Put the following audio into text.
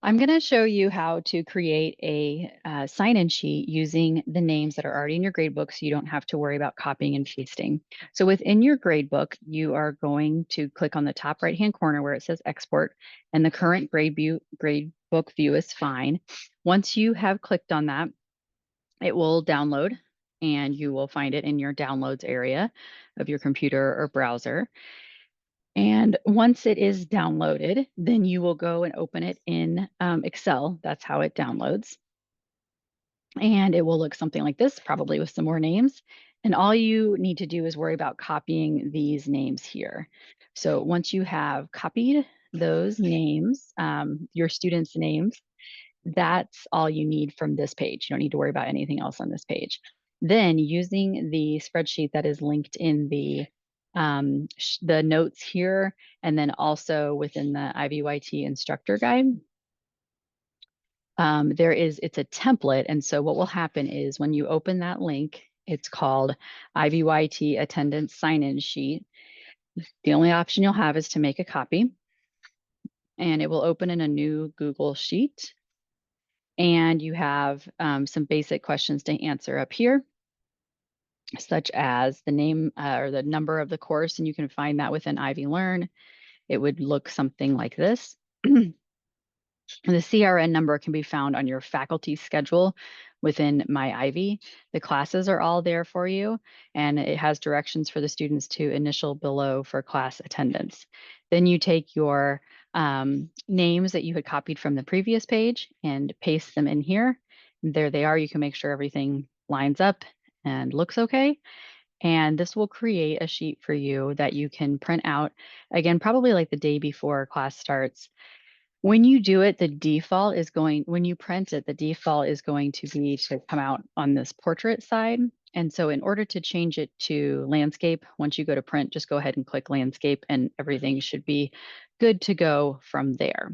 I'm going to show you how to create a sign-in sheet using the names that are already in your gradebook so you don't have to worry about copying and pasting. So within your gradebook, you are going to click on the top right-hand corner where it says export, and the current gradebook view is fine. Once you have clicked on that, it will download and you will find it in your downloads area of your computer or browser. And once it is downloaded, then you will go and open it in Excel. That's how it downloads. And it will look something like this, probably with some more names. And all you need to do is worry about copying these names here. So once you have copied those names, your students' names, that's all you need from this page. You don't need to worry about anything else on this page. Then using the spreadsheet that is linked in the notes here, and then also within the IVYT instructor guide, it's a template. And so what will happen is when you open that link, it's called IVYT attendance sign-in sheet. The only option you'll have is to make a copy, and it will open in a new Google Sheet. And you have some basic questions to answer up here, such as the name or the number of the course, and you can find that within Ivy Learn. It would look something like this. The CRN number can be found on your faculty schedule within My Ivy. The classes are all there for you, and it has directions for the students to initial below for class attendance. Then you take your names that you had copied from the previous page and paste them in here. There they are. You can make sure everything lines up and looks okay. And this will create a sheet for you that you can print out, again, probably like the day before class starts. When you do it, when you print it, the default is going to be to come out on this portrait side. And so in order to change it to landscape, once you go to print, just go ahead and click landscape and everything should be good to go from there.